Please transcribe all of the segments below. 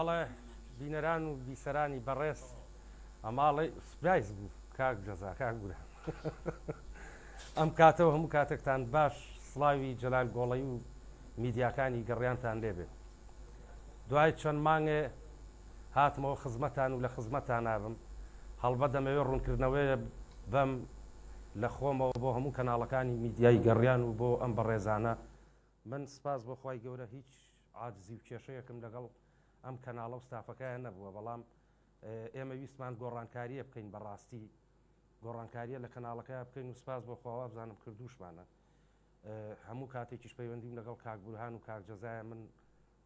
بەڵێ بینەران و بیسەرانی بەڕێز ئەماڵی سپایس بوو کاک جەزا کاک گورە ئەم کاتەوە هەموو کاتێکتان باش سڵاوی جەلال گۆڵەی و میدیاکانی گەڕیانتان لێبێ دوای چەند مانگێ هاتمەوە خزمەتان و لە خزمەتان نابم هەڵبەت دەمەوێت ڕوونکردنەوەیە بەم لە خۆمەوە بۆ هەموو کەناڵەکانی میدیای گەڕیان و بۆ ئەم بەڕێزانە من سپاس بۆ خی گەورە هیچ عاجزی و کێشەیەکم لەگەڵ ئەم کەناڵە و ستافەکەیان نەبووە بەڵام ئێمە ویستمان گۆڕانکاریە بکەین بەڕاستی گۆڕانکاریە لە کەناڵەکە بکەین و سپاس بۆ خۆوا بزانم کردوشمانە هەموو کاتێکیش پەیوەندیم لەگەڵ کاک بورهان و کاک جەزایە من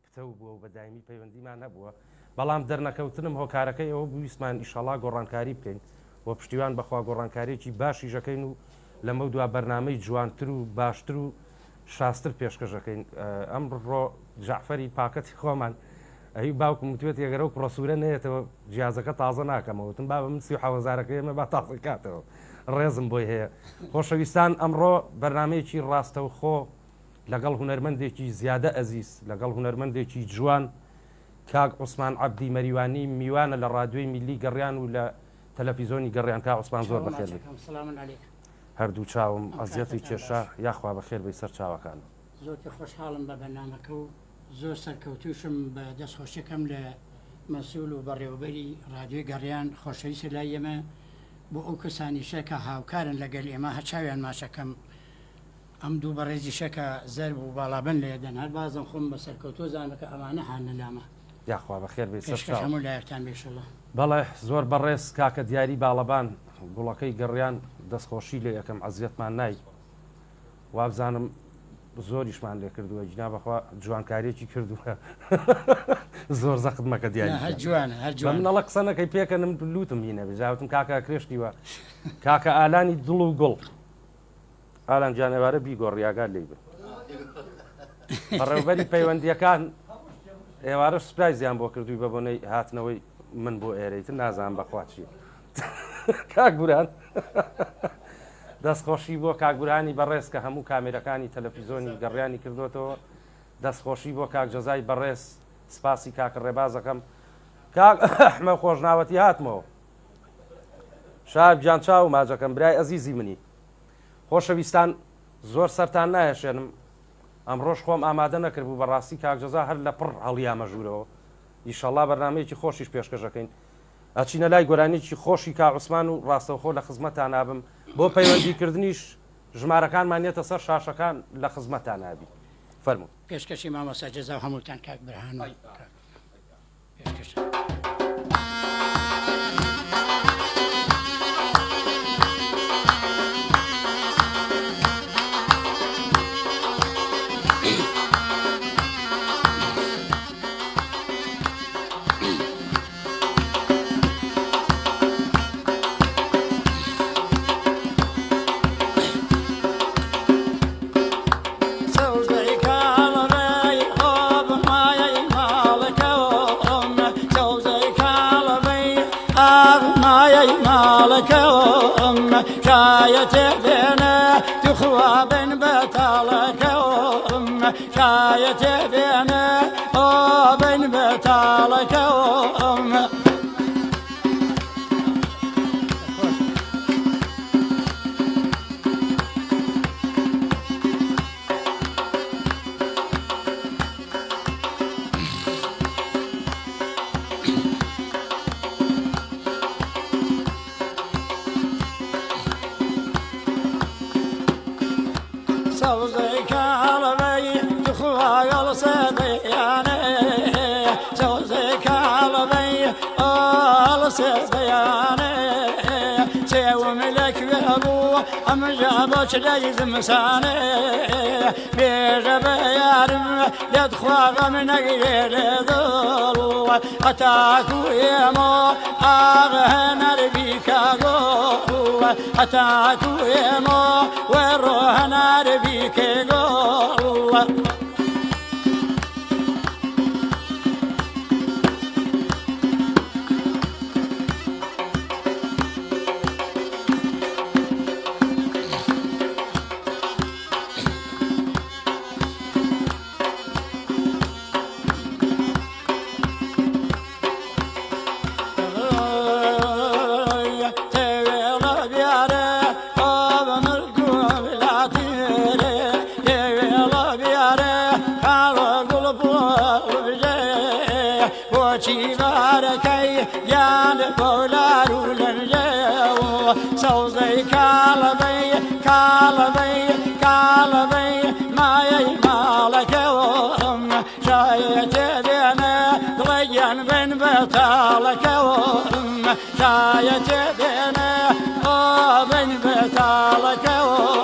پتە بووە و بەدایمی پەیوەندیمان نەبووە بەڵام دەرنەکەوتنم هۆکارەکەی ئەوە بویستمان ئیشەڵا گۆڕانکاری بکەین بۆ پشتیوان بەخوا گۆڕانکارێکی باشی ژەکەین و لەمە دوا بەرنامەی جوانتر و باشتر و شاستر پێشکەشەکەین ئەمڕۆ جعفەری پاکەتی خۆمان ئەی باوکم وتوێت ئەگەرە و پرۆسوورە نێتەوە جیازەکە تازە ناکەمەوەتم با بە من 37,000 ئێمە با تازە کاتەوە ڕێزم بۆی هەیە خۆشەویستان ئەمڕۆ بەرنمەیەکی ڕاستەوخۆ لەگەڵ هونەرمەندێکی زیادە ئەزیز لەگەڵ هونەرمەندێکی جوان کاک عوسمان عەبدی مەریوانی میوانە لە ڕادیۆی میلی گەڕیان و لە تەلەڤیزۆنی گەڕیان کا عوسمان زۆر بەخێر بێت هەردوو چاوم ئەزیەتی کێشە یاخوا بەخێر بێ سەر چاوەکان زۆرکە خۆشحاڵم بە بەرنامەکە و زۆر سەرکەوتوشم بە دەستخۆشیەکەم لە مەسئول و بەڕێوەبەری ڕادیۆی گەڕیان خۆشەویستە لای ئێمە بۆ ئەو کەسانیشە کە هاوکارن لەگەل ئێمە هەچاویان ماشەکەم ئەم دوو بەڕێزی شەکە زەرب و باڵابن لێ دەن هەر بازم خۆم بە سەرکەوتۆ زانەکە ئەمانە هاانە لامە یاخوا بەخێر بێ هەموو لایەکتان بێشڵە بەڵێ زۆر بەڕێز کاکە دیاری باڵەبان گوڵەکەی گەڕیان دەستخۆشی لێ یەکەم عەزیەتمان نای وابزانم زۆریشمان لێ کردووە جنا بەخوا جوانکاریەکی کردووە زۆر زەخمەکە دیاری منەڵە قسەنەکەی پێکەنم لوتم هینە بژاوتم کاکە کرێشتیوە کاکە ئالانی دڵ و گوڵ ئالان جانێوارە بیگۆڕیاگار لێ بن بەڕێوەبەری پەیوەندیەکان ئێوارەش سپرایزیان بۆ کردووی بە بۆنەی هاتنەوەی من بۆ ئێرەیتر نازانم بەخوا چی کاک بوران دەستخۆشی بۆ کاکبورانی بەڕێز کە هەموو کامێرەکانی تەلەڤیزۆنی گەڕیانی کردوێتەوە دەستخۆشی بۆ کاک جەزای بەڕێز سپاسی کاکە ڕێبازەکەم کاک ئەحمە خۆشناوەتی هاتمەوە شاب جان چاو ماجەکەم برای ئەزیزی منی خۆشەویستان زۆر سەرتان نایەشێنم ئەمڕۆژ خۆم ئامادە نەکرد بوو بەڕاستی کاک جەزا هەر لە پڕ هەڵیامەژوورەوە ئیشەڵا بەرنامەیەکی خۆشیش پێشکەشەکەین ئەچینە لای گۆرانێکی خۆشی کا عوسمان و ڕاستەوخۆ لە خزمەتان نابم بۆ پەیوەندیکردنیش ژمارەکانمان نێتە سەر شاشەکان لە خزمەتان نابی فەرموو پێشکەشی مامۆستا جەزا و هەمووتان کاک برهان پێشکەش شايتي بينا تخوى بين بطالك شايتي بينا بين بطالك ئەم ژابۆ چ لای زمسانێ بێژە بە یارم لێت خواغەم نەگرێ دڵ هەتاکو ئێمە ئاغە هەنەربی کاگۆڵ هەتاکو ئێمە وێ ڕۆ هەناربی کێگۆڵ سەوزەی کاڵەبەی مایەی ماڵەکەوم شایەتێ دێنێ دڵەگیان بن بەتاڵەکەوم شایەتێ دێنێ بن بەتاڵەکەوم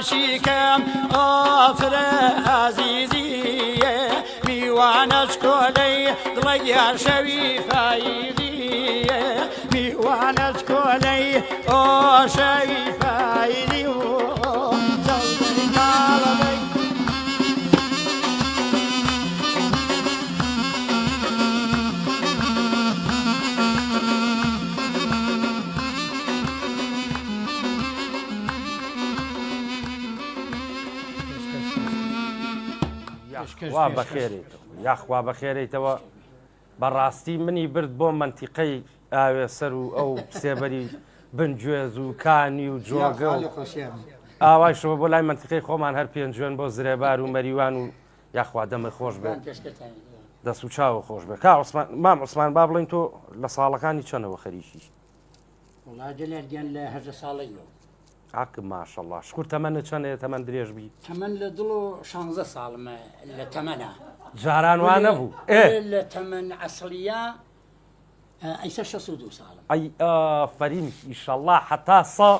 شيكم أفر عزيزي ميوانا شكولي ضليا شوي فايدي ميوانا شكولي شوي فايدي وا بەخێرێتەوە یاخوا بەخێرێتەوە بەڕاستی منی برد بۆ منتیقەی ئاوێسەر و ئەو سێبەری بنگوێز و کانی و جۆگە و ئاوایشەوە بۆ لای منتیقەی خۆمان هەر پێنجوێن بۆ زرێبار و مەریوان و یاخوا دەمە خۆش بێت دەست و چاوە خۆش بێت مام عوسمان با بڵێن تۆ لە ساڵەکانی چەندەوە خەریکی وڵاجلێرگەن لە هەژە ساڵەیەوە حاکم ماشەڵڵا شکر تەمەنە چەندێ تەمەەن درێژ بی تەمەەن لە دڵ و 16 ساڵمە لە تەمەە جاران وان نەبوو لە تەمەەن عسڵیا ئەیسە 62 ساڵم ئەی فەریم ئیشەڵڵا حتا سە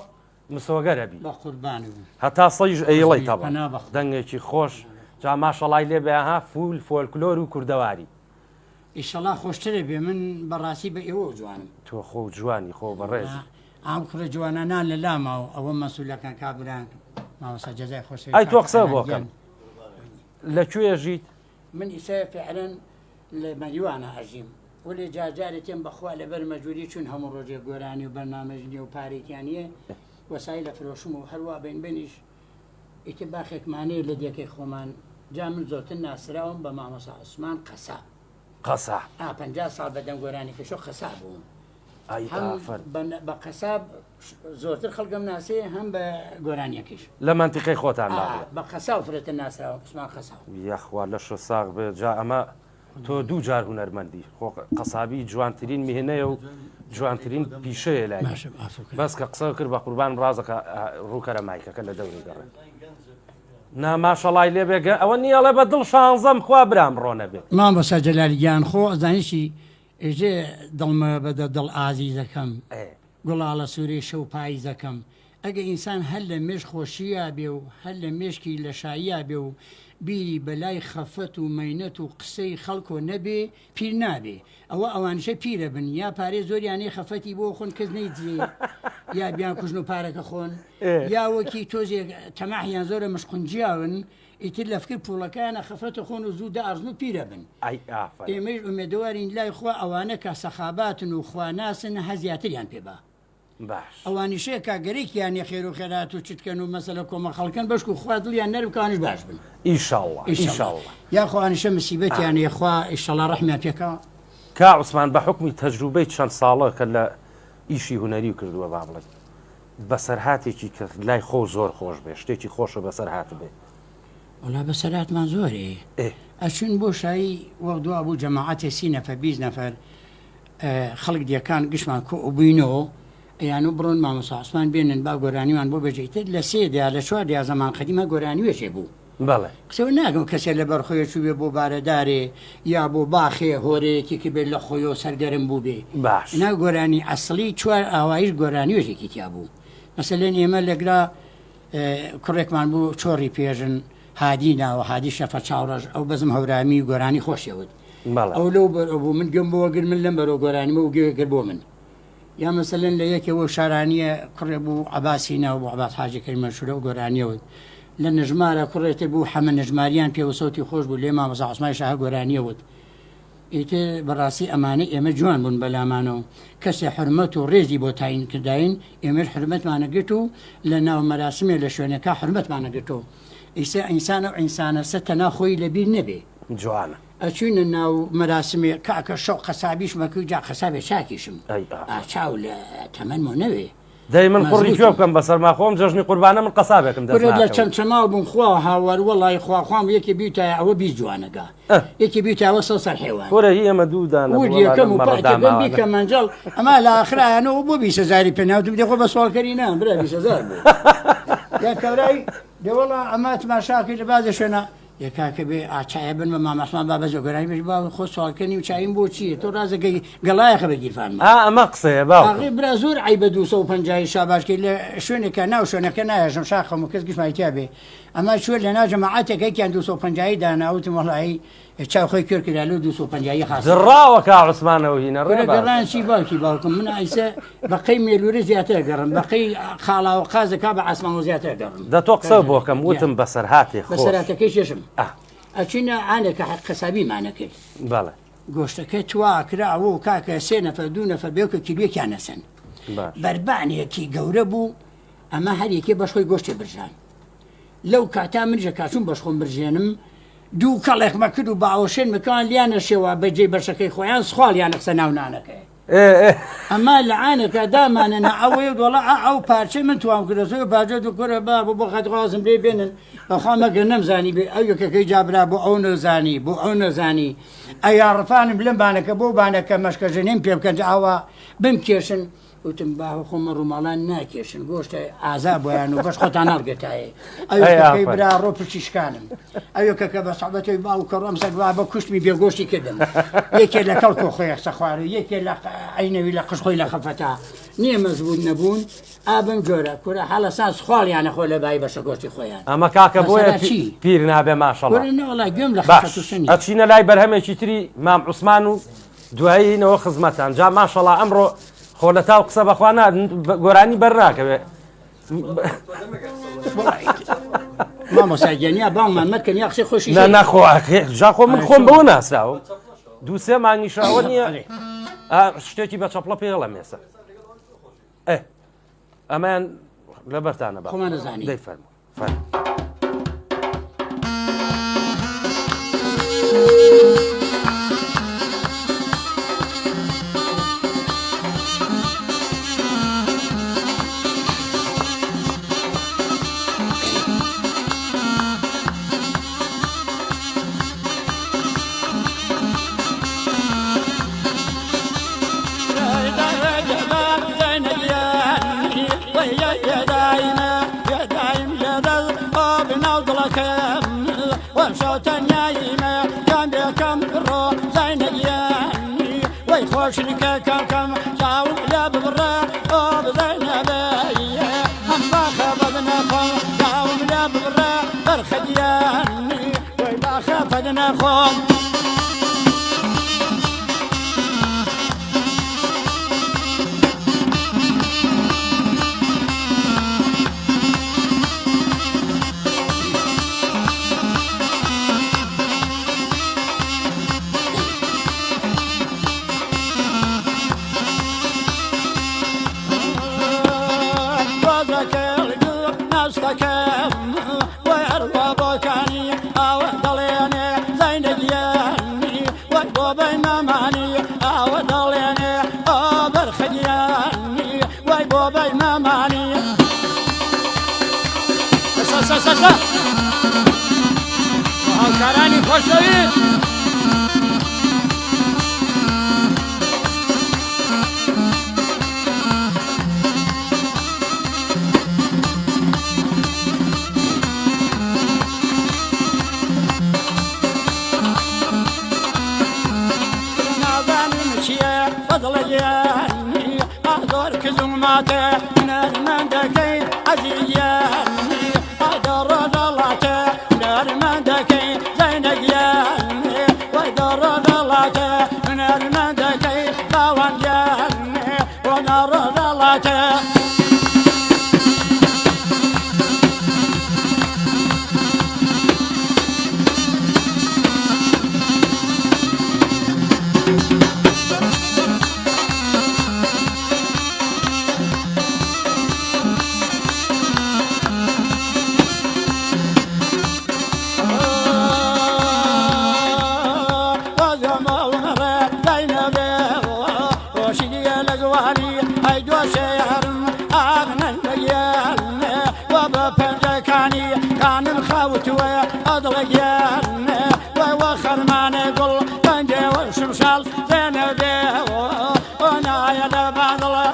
مسۆگەرە بی بە قوربان هەتا سەیش ئەیڵی تەبە دەنگێکی خۆش جا ماشەڵای لێ بێها فول فۆلکلۆر و کوردەواری ئیشەڵا خۆشترە بێ من بەڕاستی بە ئێوە جوانم تۆ خۆ جوانی خۆ بەڕێز ئەم کوڕە جوانانان لە لاماوە ئەوە مەسوولەکان کابران ماوەسا جەزای خۆش ئەی تۆ قسە بۆکەم لەکوێ ژیت من ئیسا فعلەن لە مەریوانە ئەژیم ولی جارجارێتێن بەخوا لەبەر مەجبوری چون هەموو ڕۆژێ گۆرانی و بەرنامەژنی و پارێکیانیە وەسای لە فرۆشم و هەروە بینبنیش ئیتر باخێکمانەیە لە دیەکەی خۆمان جا من زۆرتر ناسراوم بە مامۆسا عوسمان قەسا 50 ساڵ بەدەم گۆرانی کەشۆ قەسا بووم بە قەساب زۆرتر خەڵگەم ناسێ هەم بە گۆرانیەکەش لە منتیقەی خۆتان بە قەسا و فرێتە ناسراوە عوسمان قەسا یاخوا لە شۆ ساغ بێ جا ئەمە تۆ دوو جار هونەرمەندی خۆ قەسابی جوانترین میهنەیە و جوانترین پیشەیە لای بەس کە قسە کرد بە قوربان ڕازەکە ڕووکەرە مایکەکە لە دەوری گەڕێن ناماشەڵای لێ بێگە ئەوە نییەڵێ بە دڵ شانزەم خوا برام ڕۆنە بێت مام بەسە جەلالیگیان خۆ ئەزانیشی ئێژێ دڵمە بەدە دڵ ئازیزەکەم گوڵاڵە سوورێ شەو پاییزەکەم ئەگە ئینسان هەر لە مێش خۆشیە بێ و هەر لە مێشکی لە شاییە بێ و بیری بەلای خەفەت و مەینەت و قسەی خەڵکۆ نەبێ پیر نابێ ئەوە ئەوانشە پیرە بن یا پارێ زۆریانەی خەفەتی بۆ خۆن کەس نەیجێ یا بیان کوژن و پارەکە خۆن یا وەکی تۆزێک تەماحیان زۆرە مشقنجیاون ئیتر لە فکر پوڵەکانە خەفەتە خۆن و زوو ئەرزن و پیرە بن ئێمەش ئومێدەوارین لای خوا ئەوانە کە سەخاباتن و خواناسن هەزیاتریان پێبا ئەوانیشەیە کاگەرێکیان یە خێر و خێرات و چتکەن و مەسەلە کۆمە خەڵکن بەشک و خوا دڵیان نەربکانش باش بن ئیشاڵڵ یا خۆوانیشە مسیبەتیان یخوا ئیشەڵا ڕەحمیان پێکەوە کا عوسمان بە حکمی تەجروبەی چەند ساڵە کە لە ئیشی هوەری و کردووە با بڵێ بەسەرهاتێکی کە لای خۆ زۆر خۆش بێ شتێکی خۆشە بەسەرهات بێ وڵا بەسەرهاتمان زۆرێ ئەچون بۆ شایی وەک دوا بوو جەماعەتێ 30 نەفەر 20 نەفەر خەڵک دیەکان گشتمان کۆ بووینەوە یان و بڕۆن مامۆستا عوسمان بێنن با گۆرانیوان بۆ بەجێتر لە 3 لە 4 زەمان قەدیمە گۆرانی وێژێ بوو بەڵێ قسەوە ناگەم کەسێک لە بەرخۆیە چوو بێ بۆ بارەدارێ یا بۆ باخێ هۆرەیەکی بێت لە خۆیەوە سەرگەرم بوو بێ باش نا گۆرانی ئەسڵی 4 ئاوایش گۆرانی وێژێکی تیا بوو مەسەلەن ئێمە لەگرا کوڕێکمان بوو چۆڕی پێژن هادی ناوە هادی شەفە چاوڕژ ئەو بەزم هەورامی و گۆرانی خۆشیەوت ئەو لەو بوو من گەم بۆوەگر من لەم بەرەوە گۆرانیمە و گوێگر بۆ من یا مەسەلەن لە یەکەوە شارانیە کوڕێ بوو عەباسی ناو بۆ عەباس حاجەکەی مەشهورە و گۆرانیەوت لە نەژمارە کوڕێتر بوو حەمە نەژماریان پێوە سەوتی خۆش بوو لێ مامۆستا عوسمانی شاها گۆرانیەوت ئیتر بەڕاستی ئەمانە ئێمە جوان بوون بەلامانەوە کەسێ حرمەت و ڕێزی بۆ تاین کرداین ئێمەش حرمەتمانەگرت و لە ناو مەراسمێ لە شوێنەکە حرمەتمانەگرتەوە ئیسا ئینسانە و ئینسانە سە تەنا خۆی لەبیر نەبێ جوانە ئەچوونە ناو مەراسمێ کاکە شەو قەسابیش مەکوی جا قەسابێ چاکیشم چاو لە تەمەنمۆ نەوێ دەی من قوڕی کوێ بکەم بەسەرما خۆم جەژنی قوربانە من قەسابێکم لە چەند چەماو بووم خوا هاوار وەڵی خواخوام یەکی بیتایە ئەوە بیست جوانەگا یەکی بیتەوە سە سەر حێوان وەرە هی ئەمە دوودانە یەکەم و بیکە منجڵ ئەما لە ئاخرایانەوە بۆ 20,000 پێناوتم دێخۆ بە سوالکەری نام برا 20,000 بوو یا کەورای دێوەڵا ئەما تماشاکەی لە بازە شوێنە یەکاکە بێ ئاچایە بن بە مامەسمان با بەزۆ گەرانی بێژ با خۆ سوالکەنی و چایم بۆ چییە تۆ ڕازەکەی گەڵایەخە بە گیرفانمە ئەمە قسەیە باوەڕێ برا زۆر عیبە 250 شاباشکەی لە شوێنێکە ناو شوێنەکە نایەژم شاخەم و کەس گشتمایتیا بێ ئەمە شوێن لە ناو جەماعەتێکێکیان 250 داناوتم وەڵایی چاوخۆی کرد کرا لە 250 خاص دڕاوە کا عوسمانەوە هینە گەڕان چی باوکی باوکم من ئایسە بەقەی مێلوورە زیاتر گەڕم بەقەی خاڵاوە قازەکە بە ئاسمانەوە زیاتر گەڕم دە تۆ قسە بۆکەم وتم بەسەرهاتی خۆش بەسەرهاتەکەی شێشم ئەچینە ئانێکە قەسابیمانە کرد بەڵێ گۆشتەکە توا کراوە و کاکە 3 نەفەر 2 نەفەر بێوکە کیلوێکیان نەسەن بەربانێکی گەورە بوو ئەمە هەر یەکێ بەشخۆی گۆشتی برژان لەو کاتا منژە کاچوون بەشخۆم برژێنم دوو کەڵێکمە کرد و باوەشێن مکان لیانە شێوە بەجێ بەشەکەی خۆیان سخواڵیان قسە ناونانەکەی ئەمە لە عانەکە دامانەنە ئەوەیە دۆڵە ئەو پارچەی من توام کردە زۆر پارچە دو کوڕە با بۆ خەتخوازم لێ بێنن بەخوا مەگەر نەمزانی بێ ئەو یەکەکەی جابرا بۆ ئەو نەزانی بۆ ئەو نەزانی ئەیا ڕفانم لەم بانەکە بۆ بانەکە مەشکەژنیم پێ بکەن ئاوا بم کێشن وتم باوە خۆمە ڕووماڵان ناکێشن گۆشتە ئازا بۆیان و بەش خۆتان ناڵگەتایە ئەوەکەی برا ڕۆ پشیشکانم ئەوەکەکە بە سەحبەتەوەی باو کە ڕۆم سەروا بە کوشتمی بێگۆشتی کردم یەکێ لە کەڵکۆ خۆی سەخوارە یەکێ لە عینەوی لە قشخۆی لە خەفەتا نییە مەزبوط نەبوون ئابم جۆرە کورە حاڵە ساز خواڵیانە خۆ لە بای بەشە گۆشتی خۆیان ئەمە کاکە بۆیە پیر نابێ ماشەڵڵا گوێم لە ئەچینە لای بەرهەمێکی تری مام عوسمان و دوایینەوە خزمەتان جا ماشەڵڵا ئەمڕۆ خۆ لە تاو قسە بەخوا گۆرانی بەرناکەوێ مامۆساگەنیا باڵمان مەکەن یا قسەی خۆشی نەخۆ ژاخۆ من خۆم بەوە ناسراوە 2-3 مانگیشاوە نییە شتێکی بە چەپڵە پێڵە مێسە ئەمەیان لە بەرتانە بە خۆمان نەزانی دەی فەرموو خوشنکە کەم چاو لە ببڕە ئۆ بزەینە بەیە هەم باخە بەبنەخۆ چاوم لە ببڕە بەرخەدیانی خودنا خۆم هاوکارانی خۆشەوی نازانم چییە بەدڵەیانی ئازۆر کزم ماتە نەرمان دەکەی عەزیزیانی ئەدە ڕۆژەڵاتە نەرمان دەکەی زەینەگیانی وەدە ڕۆژەڵاتە نەرمان دەکەی باوانگیانی وەنە ڕۆژەڵاتە وخرماني قل بنجي والشمشال زين بيه ونايا لبعضله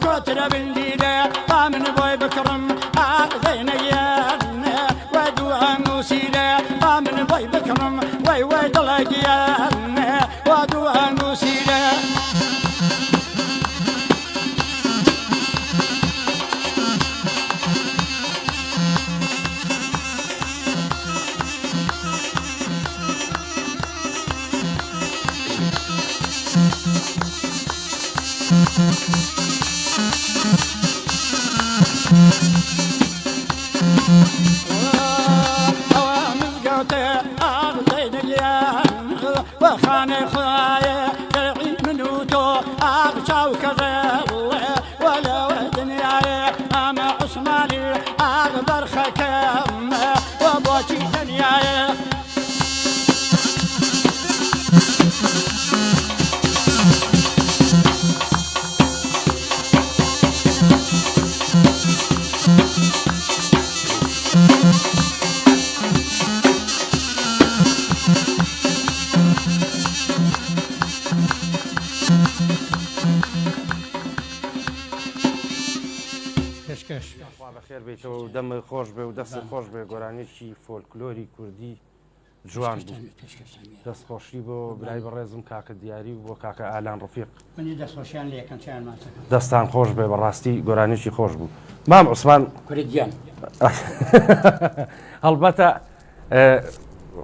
وكتر بنديدة ومن بوي بكرم زينيان ودوها موسيدة ومن بوي بكرم وي دلقيان ودوها موسيدة وخاني خايا دلعي منوتو أغشاو كذل ولا ودنياي أما عثماني أغبر خكم وبوتي دنياي بەخێر بێتەوە و دەمە خۆش بێ و دەست خۆش بێ گۆرانێکی فۆلکلۆری کوردی جوان بوو دەستخۆشی بۆ برای بەڕێزم کاکە دیاری و بۆ کاکە ئالان ڕفیق دەستخۆشیان لێکەن چیان ماچەکە دەستان خۆش بێ بەڕاستی گۆرانێکی خۆش بوو مام عوسمان کوردیان هەڵبەتە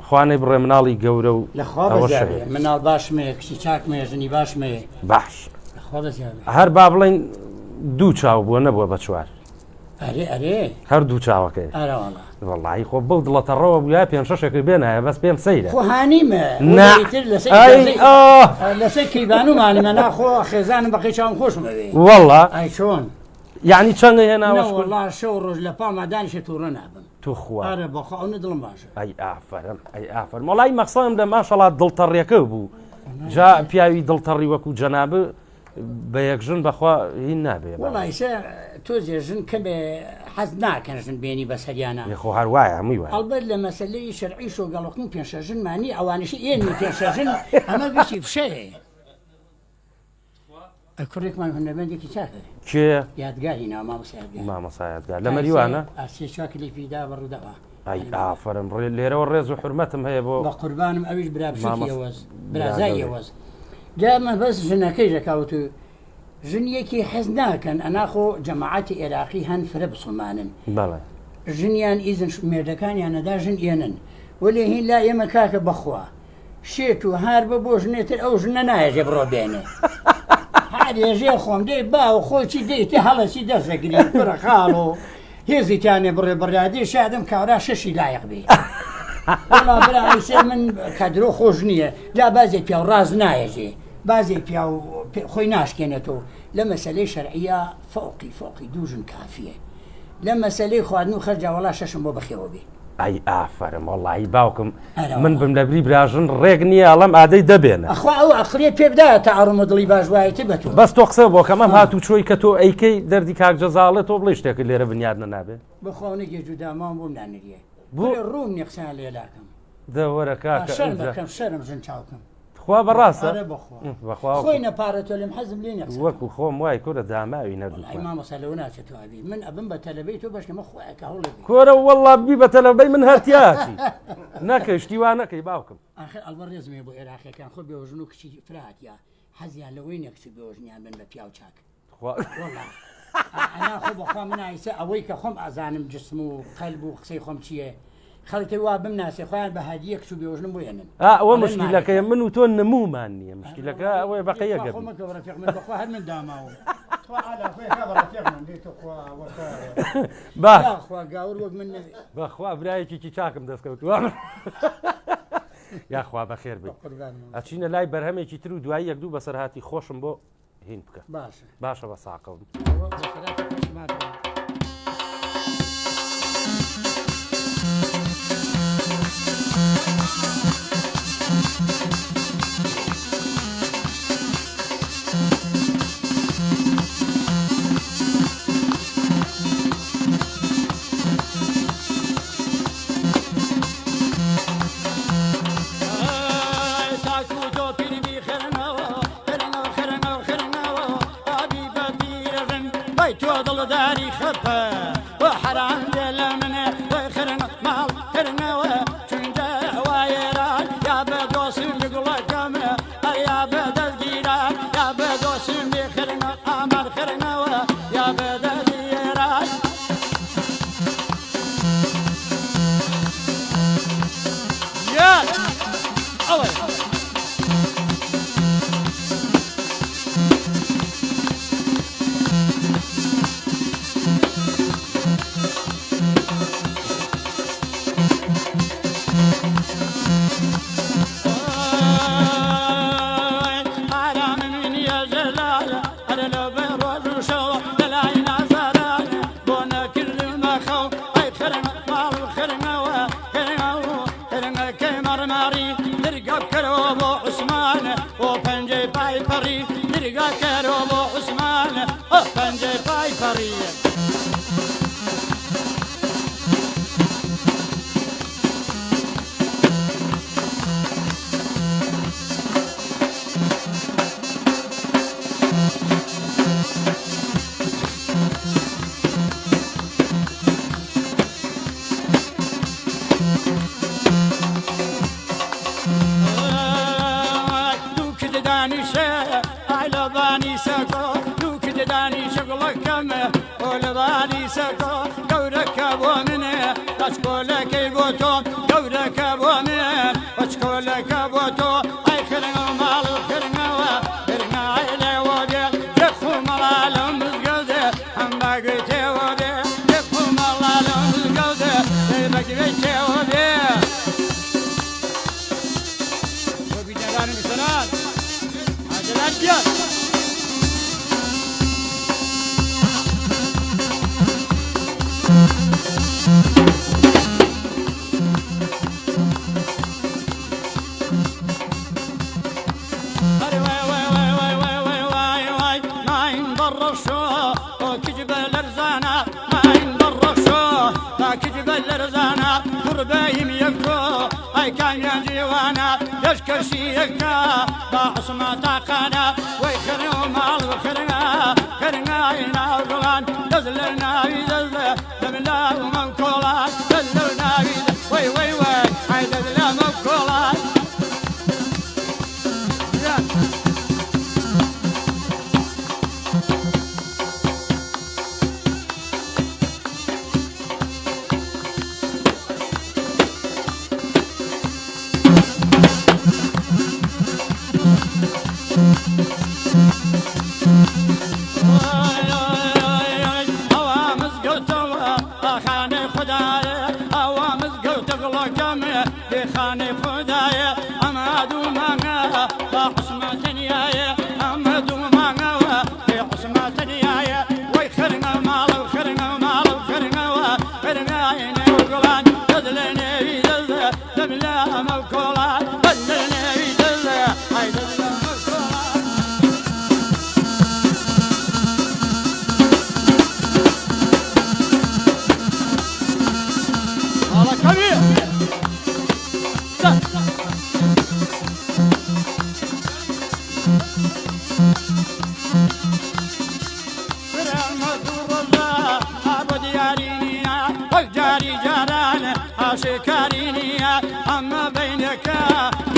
خوانەی بڕێ مناڵی گەورە و مناڵ باشمێ کچی چاکمێ ژنی باشمێ باش هەر با بڵێن دوو چاو بووە نەبووە بە چوار هەر دوو چاوەکەی وەڵی خۆ بەو دڵەتەڕەوە بووە پێ شەشێکی بێنایە بەس پێم سەیرە لەسەر کەیبانومانمە ناخۆ خێزانم بەقی چاوم خۆشمەوێ وەڵا ئای چۆن یعنی چەندە هێناوە وەڵا شەو ڕۆژ لە پامادانیشە تووڕە نابم تو خوا ئارە بەخەونە دڵم باشە ئەی ئافرم ئەی ئافر مەڵای مەقسەم لە ماشەڵات دڵتەڕیەکە بوو جا پیاوی دڵتەڕی وەکو جەنابە بە یەکژن بەخوا هین نابێ وڵی تۆ زێژن کە بێ حەز ناکەنژن بێنی بەسەریانە خۆ هەروایە هەمووی وایە ئەلبەت لە مەسلەی شەرعی شۆگەڵۆکن پێشەژنمانی ئەوانشی ئێنی پێشەژن ئەمە گشتی فشەیە کوڕێکمان هەنەبەندێکی چاکە کێ یادگاری مامەسایەتگار لە مەریوانە ئاسێ چاکلی پیدا بەڕوودەوە ئەی ئافرم لێرەوە ڕێز و حرمەتم هەیە بۆ بە قوربانم ئەویش برابشێوەز برازای ئێوەز جامە بەس ژنەکەی ژەکاوت و ژنیەکی حەز ناکەن ئەناخۆ جەماعەتی عێراقی هەن فرە بسڵمانن بەڵێ ژنیان ئیزن مێردەکانیان نەدا ژن ئێنن وەلێ هین لا ئێمە کاکە بەخوا شێت و هار بە بۆ ژنێتر ئەو ژنە نایەژێ بڕۆ بێنێ هەرێژێ خۆم دێ باو خۆچی دەیتی هەڵەسی دەستەگری پڕە خاڵ و هێزیتیانێ بڕێ بڕادێ شادم کاورا شەشی لایەق بێ براسێ من کادرۆ خۆش نییە جا بازێک پیا و ڕاز نایەژێ بازێک پیا و خۆی ناشکێنێتەوە لە مەسلەی شەرعیە فۆقی دووژن کافیە لە مەسلەی خواردن و خەرجاوەڵا شەشم بۆ بەخێوە بێ ئەی ئافرم وەڵی باوکم من بم لە بری براژن ڕێک نییە ئەڵەم ئادەی دەبێنە ئەخوا ئەو ئەقلێت پێ بدایە تا ئەڕمە دڵی باش وایەتی بە تۆ بەس تۆ قسە بۆ کەمەم هاتوو چۆی کە تۆ ئەیکەی دەردی کاک جەزاڵێت تۆ بڵێ شتێک لێرە بنیادنە نابێ بخواونێکی جودامان بۆم نانریە بۆ ڕووم نیقسیان لێلاکەم دەوەرە کاکە شەرم ژن چاوکەم خوا بەڕاستە بەخوا خۆی نەپارەتۆ لێم حەزم لێ نەقسە وەکو خۆم وای کورە داماوی نەردوو مامەسەلەوە ناچێت توابی من ئەبم بە تەلەبەی تۆ بەشکەمە خۆیەکە هەوڵێ کۆرە وەڵا بی بە تەلەبەی من هەرتیاچی نەکەی شتیوان نەکەی باوکم ئاخر ئەڵبە ڕێزمێ بۆ عێراقیەکان خۆ بێوژن و کچی فراتیا حەزیان لەوەی نەکچی بێوژنیان بن بە پیاو چاک ئەنا خۆ بەخوا من ئایسە ئەوەی کە خۆم ئازانم جسم و قەلب و قسەی خۆم چییە خەڵکی وا بمناسێ خۆیان بە هادیە کچ و بێوژنم بۆ ێنن ئەوە مشکلەکەی من و تۆ نمومان نییە مشکلەکە ئەوەی بەقەیە گەبی بەخوا هەر من داماوە باخوا گاور وەک من بەخوا برایەکی چاکم دەستکەوت یاخوا بەخێر بێت ئەچینە لای بەرهەمێکی تر و دوایی یەک دوو بەسەرهاتی خۆشم بۆ هین بکە باشە بە ساقەوم كاميان جيوانا يشكشيكا بعصمة تاقانا ويخرنا مال وخرنا خرنا يناولان دزلنا يدز دملا ومنكولان دزلنا يدز وي وي وي هاي دزلا منكولان خاني خدايا أمادو مانا بعصمة دنيايا أمادو مانا بعصمة دنيايا ويخرنا مال وخرنا مال وخرنا وخرنا عيني وقلان دلني يدل دملا موكولان دلني يدل هاي دلنا موكولان هذا كبير شكارينيا أما بينك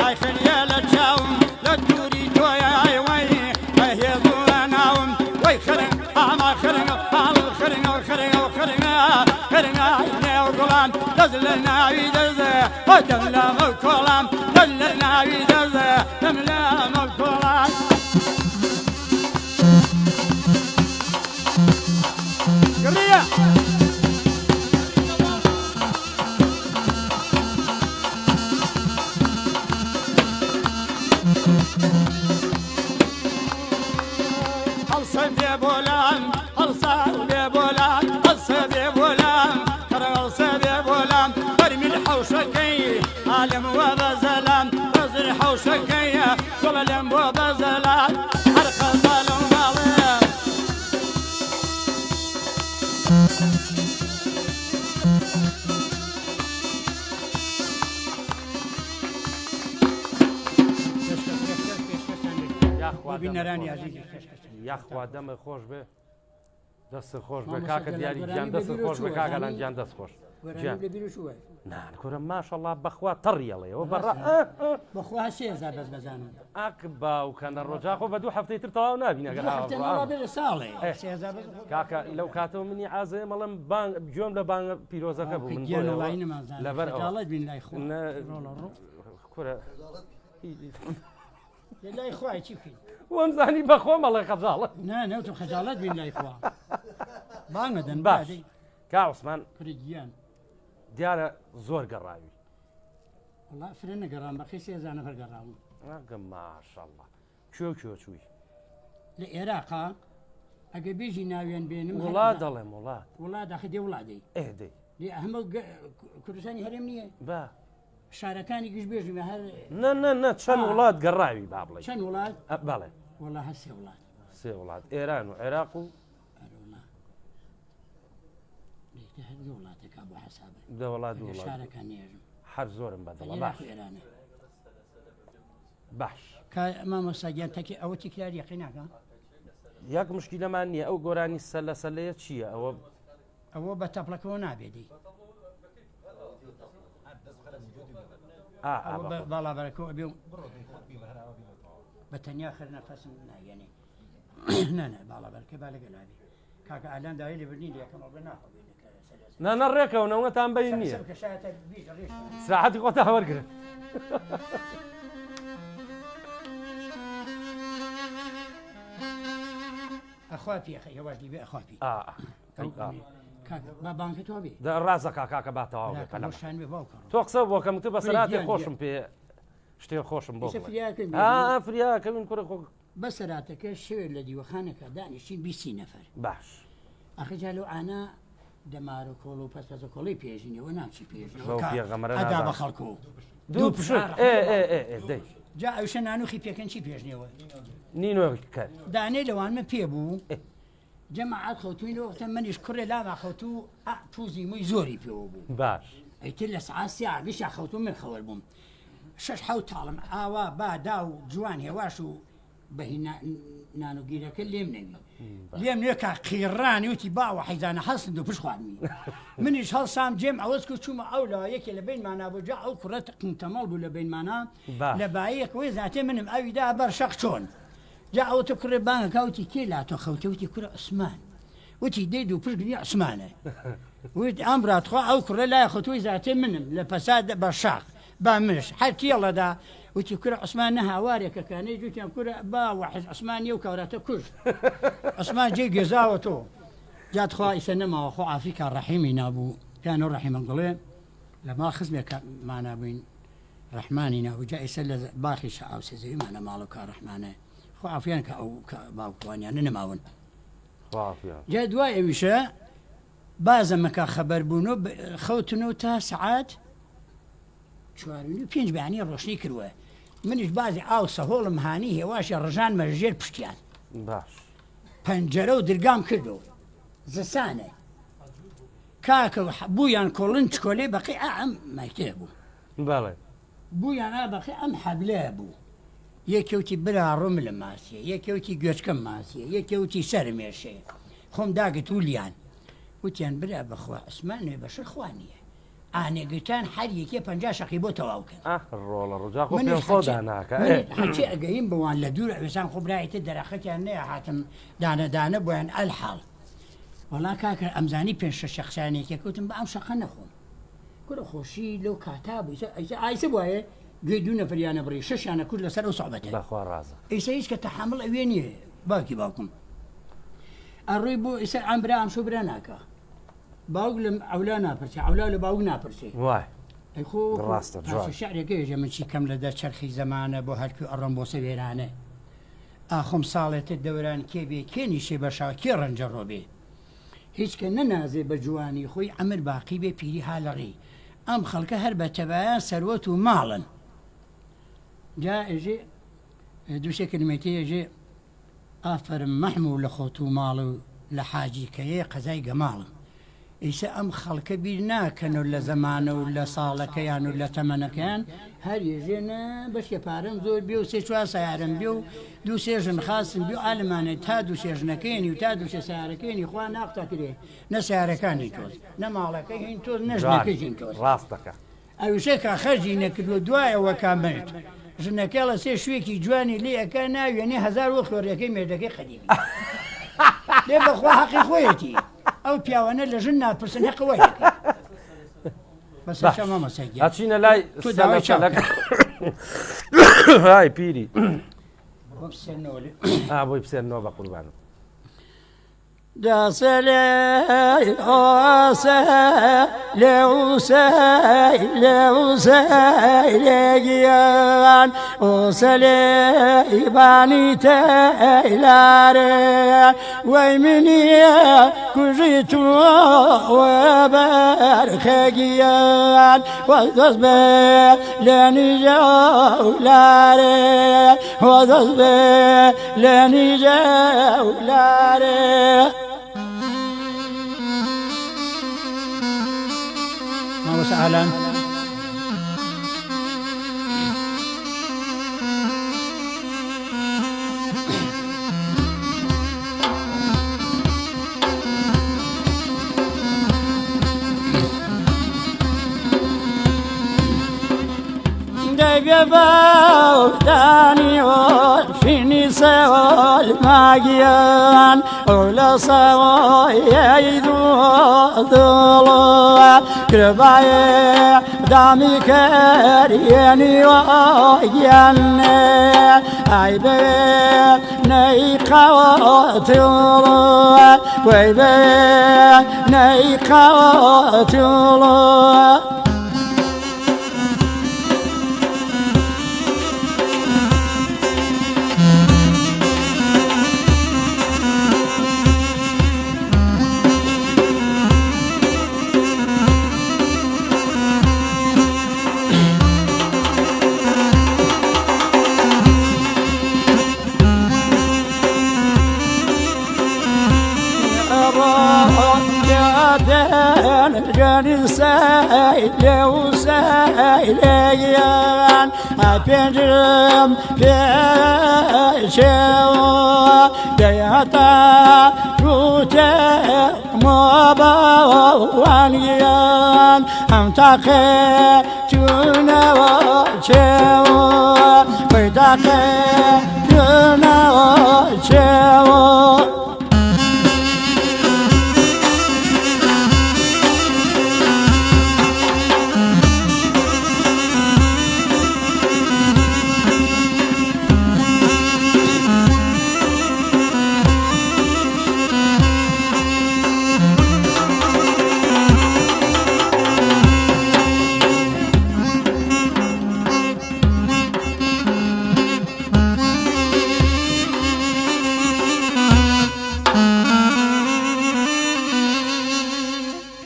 هاي خليالة تشاوم للدوري تويا وي هي ظلناهم وي خرن أما خرن أما خرن وخرن وخرن خرن عيني وقلان دزلنا يدز ودملا مكولان دزلنا يدز دملا مكولان قرية الصيد يا بولان الصيد يا بولان الصيد يا بولان ترى الصيد يا بولان برمي الحوشكي عالم وبزلان رزر الحوشكي ظلم وبزلان حرق الظلم ظالم بنراني عزيزي یاخوا دەمە خۆش بێ دەست خۆش بە کاکە دیاری گیان دەست خۆش بە کاگەلان گیان دەست خۆش نانکورە ماشەڵا بەخوا تەڕیەڵێەوە بەڕ بەخوا سێزار بەس بەزانم ئاک باوکەنە ڕۆژاخۆ بە دوو هەفتەی تر تەواو نبینە ساڵێ کاکە لەو کاتەوە منی ئازێ مەڵم گوێم لە بانگە پیرۆزەکە بوو من لەبەر کورە لای خوای چی بکەین وەمزانی بەخۆ مەڵێ خەجاڵت نەوتم خەجاڵەت بین لای خوا بانگەدەن باش کا عوسمان پرگیان دیارە زۆر گەڕاوی وڵا فرە نەگەڕام بەخی سێزار نەفەر گەڕاوم ئەگەم ماشەڵڵا کوێ چووی لە عێراقا ئەگە بێژی ناوێن بێنم وڵات دەڵێم وڵات وڵات داخی دێ وڵادەی ئێدەی لێ ئەمە کوردستانی هەرێم نییە با شارەکانی گشت بێژمە هەر نە چەند وڵات گەڕاوی با بڵێ چەند وڵات بەڵێ وڵا هەر سێ وڵات سێ وڵات ئێران و عێراق و وڵاتەکە بۆ حساب دە وڵات وڵات شارەکان نێژم هەر زۆرم بەدڵە باش ئێرانە باش مامۆستاگیان تەکی ئەوە تیکرار یەقیناکە یەک مشکلەمان نییە ئەو گۆرانی سەلەسەلەیە چییە ئەوە بە تەپڵەکەەوە نابێتی باڵابەرەکەەوە بێ بە تەنیا خەر نەفەسم ناگەێنێ نانە باڵابەرەکە با لەگە نابێ کاکە ئالان داوای لێبرنی لەکەمەوە بە ناخۆ نە ڕێکەونەوەتان بین نییە ساعەتی خۆتا وەرگرن ئەخوا پێخە هێواشی بێ ئەخوا پێ بانکە تۆ بێ ڕازە کاکە باتەواو شان بێ باوکە تۆ قسە بۆ کەم تو بە سەراتی خۆشم پێ شتێ خۆشم بۆ فریاکەین کوڕە خۆ بە سەراتەکە شوێ لە دیوەخانەکە دانیشتین 20 نەفەر باش ئەخجا لەو ئانا دەمارە کۆڵ و پەسپەسە کۆڵی پێژینەوە ناچی پێژەمەدا بە خەڵکۆ دوو پشت دەی جا ئەوشە نانوخی پێکەن چی پێژنەوە نینۆ کرد دانێ لەوانمە پێ بوو جەماعات خەوتوین لەوەختە منیش کوڕێ لاما خەوتو تووزی مووی زۆری پێوە بوو باش ئەیتر لە سعاسی عگەشا خەوتو من خەوەر بووم شش حوت تاڵم ئاوا بادا و جوان هێواش و بەهی نانوگیرەکە لێم نەوی لێم نوێ کا قیڕانی وتی باوە حەیزانە هەستن و پشت خواردنی منیش هەڵسام جێم ئەوەس کرد چوومە ئەولا یەکێ لە بینمانە بۆ جا ئەو کوڕە تەمەڵ بوو لە بینمانە لە بایەکەوەی زاتێ منم ئەویدا بەر شەق چۆن جا ئەوتە کوڕێ بانگەکە وتی کێ لاتۆ خەوتە وتی کوڕە عوسمان وتی دەید و پشت گریا عوسمانە وتی ئەم براتخوا ئەو کوڕە لای خۆتوی زاتێ منم لە پەساد بە شاق با منش هەر کێڵەدا وتی کوڕە عوسمان نە هاوارێکەکانەی جوتیان کوڕە باوە حەز عوسمانی و کەوراتە کوژ عوسمان جێ گێزاوە تۆ جاتخوا ئیسە نەماوە خۆ ئافریکا ڕەحیمی نابوو پیان و ڕەحیمە گڵێ لە ماڵ خزمێکمانە بووین ڕەحمانی نابوو جا ئیسە لە باخی شەعاو سێزەویمانە ماڵ و کار ڕەحمانە خۆ ئافیان کە ئەو باوکوانیانە نەماون جا دوای ئەویشە بازەمەکە خەبەر بوون و خەوتن و تا سەعات 4:05 بەیانی ڕۆشنی کردووە منیش بازی ئاو سەهۆڵم هانی هێواشی ڕژانمە ژێر پشتیان پەنجەرە و درگام کردو زستانە کاکە بوویان کۆڵن چکۆلێ بەقی ئەم مایتێ بوو بوویان بەقی ئەم حەبلێ بوو یەکێوتی برا ڕۆم لە ماسیە یەکێوتی گوێچکەم ماسیە یەکێوتی سەرمێشێ خۆم داگت ولیان وتیان برا بەخوا عوسمانێ بەشر خوانیە ئانێگوتان هەر یەکێ 50 شەقی بۆ تەواوکەن هەچی ئەگەیم بوان لە دوور ئەوێسان خۆبرایەتە دەرەخەتیان نەیە هاتم دانەدانە بۆیان ئەلحاڵ وەڵا کاکە ئەمزانی 5 شەخسانێکە کەوتم بە ئەم شەقە نەخۆم کوڕە خۆشی لەو کاتا بوو ئایسە وایە گوێ دوو نەفریانە بڕی شەشیانە کورد لەسەر ئەو سوحبەتە ئیسە هیچ کە تەحمڵ ئەوێ نییە باوکی باوکم ئەڕووی بۆ ئیسەر ئەم برا ئەم شۆ برا ناکە باوک لە ئەولا ناپرسێ ئەولا لە باوک ناپرسێ شعرێکێژە من چی کەم لە دەر چەرخی زەمانە بۆ هەرکی ئەڕۆم بۆ سەوێرانە ئاخۆم ساڵێتە دەوران کێ بێ کێنیشێ بەشاو کێ ڕەنجە ڕۆبێ هیچ کە نەنازێ بە جوانی خۆی ئەمر باقی بێ پیری هالەڕی ئەم خەڵکە هەر بە تەبایان سەروەت و ماڵن جا ئێژێ دووسێ کلمەتی ئێژێ ئافرم مەحموو لە خۆت و ماڵ و لە حاجی کەیە قەزای گەماڵم ئیسە ئەم خەڵکە بیر ناکەن و لە زەمانە و لە ساڵەکەیان و لە تەمەنەکەیان هەر ێژێنە بەشکە پارەم زۆر بێ و سێ چوار سیارم بێ و دوو سێژن خاستم بێ و ئالمانە تا دوو سێژنەکەیانی و تا دوو سێ سیارەکەیانی خوا ناقتا کرێ نە سیارەکانی تۆز نە ماڵەکەی هین تۆز نەژنەکەژین تۆز ڕاستەکە ئەوشێکە خەرجی نەکردووە دوایەوە کامرد ژنەکە لە سێ شوێکی جوانی لێ ئەەکە ناوێنێ 1000 وە خۆریەکەی مێردەکەی خەدیبی لێ بەخوا حەقی خۆیەتی ئەو پیاوانە لە ژن ناپرسن هەقەوەی بەسەر مامەسەگی ئەچینە لای های پیری بۆی بسێنەوە بە قوربانم دەسەلێ ئۆسە لێوسەی لێوسەی لێگیان ئۆسە لێیبانی تەیلارێ وەی منیە کوژی تووە بەرخەگیان وەدەست بێ لێ نیجەولارێ وەدەست بێ لێ نیجەولارێ وسهلا بەباودانی وەشینی سەوەل ماگیان ئەو لە سەوەیەی دووەدڵە کربایە دامی کەریێنی وەگیانێ ئای بێ نەی قەوەتڵە وەی بێ نەی قەوەتڵە جاني سايل وسايل يان پێنجم پێچێوە دەیهەتا ڕوتێ مۆبەوانیان ئەم تاقێ چوونەوە چێوە پەیداقێ چوونەوە چێوە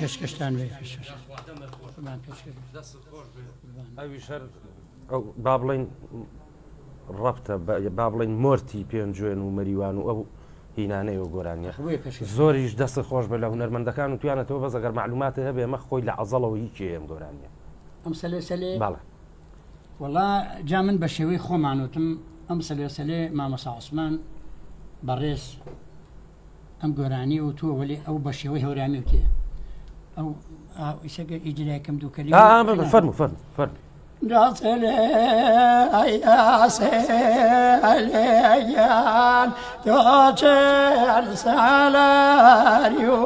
پێشکەشتان وێ ئەویش هەر با بڵین ڕەبتە با بڵین مۆرتی پێنجێن و مەریوان و ئەو هینانەیە گۆرانیە زۆریش دەست خۆش بە لە هونەرمەندەکان و توانێتەوە بەس ئەگەر معلوماتە هەبێ ئەمە خۆی لە عەزەڵەوە هیچی ئەم گۆرانیە ئەم سەلێ بەڵێ وەڵا جا من بە شێوەی خۆمانوتم ئەم سەلێ مامەسا عوسمان بەڕێز ئەم گۆرانی و تۆ وەلی ئەو بە شێوەی هەورامی و تێ ئەو ئیسەگە ئیجرایەکەم دوو کەلی فەرموو راسليان توجل سالاريو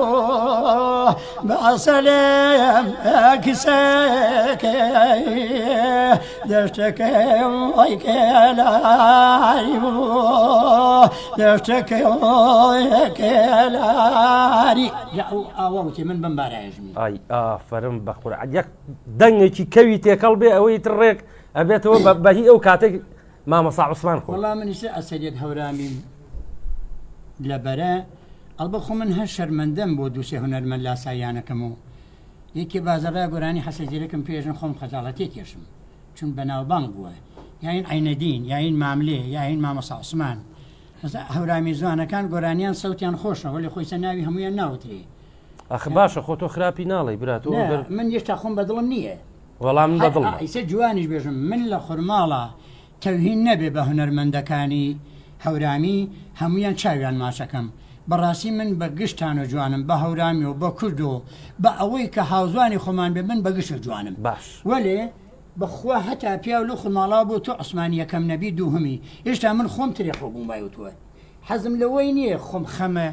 بسلام اكسكي دشتكي ويكلاريو دشتكي ويكلاري جاءوا اوتي من بمبارجمي ئای ئافرم بەخورە یەک دەنگێکی کەوی تێکەڵ بێ ئەوەی تڕێک ئەبێتەوە بەهی ئەو کاتێک مامەسا عوسمان خۆ وەڵام منیش ئەسەریەت هەورامیم لەبەرە ئەڵبەخۆ من هەر شەرمەندەم بۆ دووسێ هونەرمەند لاساییانەکەم و یەکێ بازەڕا گۆرانی حەسەزیرەکەم پێژن خۆم خەجاڵەتی کێشم چون بەناوبانگ بووە یاین عینەدین یاین ماملێ یاین مامەسا عوسمان هەورامی جوانەکان گۆرانیان سەوتیان خۆشە وەلی خۆیسە ناوی هەمویان ناوتری ئەخ باشە خۆ تۆ خراپی ناڵی براتەوە من هێشتا خۆم بەدڵم نییە وەڵام بەدڵ ئیسە جوانیش بێژم من لە خورماڵە تەوهین نەبێ بە هونەرمەندەکانی هەورامی هەمویان چاویان ماچەکەم بەڕاستی من بە گشتانە جوانم بە هەورامی و بە کورد و بە ئەوەی کە هاوزوانی خۆمان بێ من بە گشتە جوانم باش وەلێ بەخوا هەتا پیا و لە خورماڵا بۆ تۆ عوسمانی یەکەم نەبی دووهەمی هێشتا من خۆم ترێخۆ بووم بایوتووە حەزم لەوەی نییە خۆم خەمە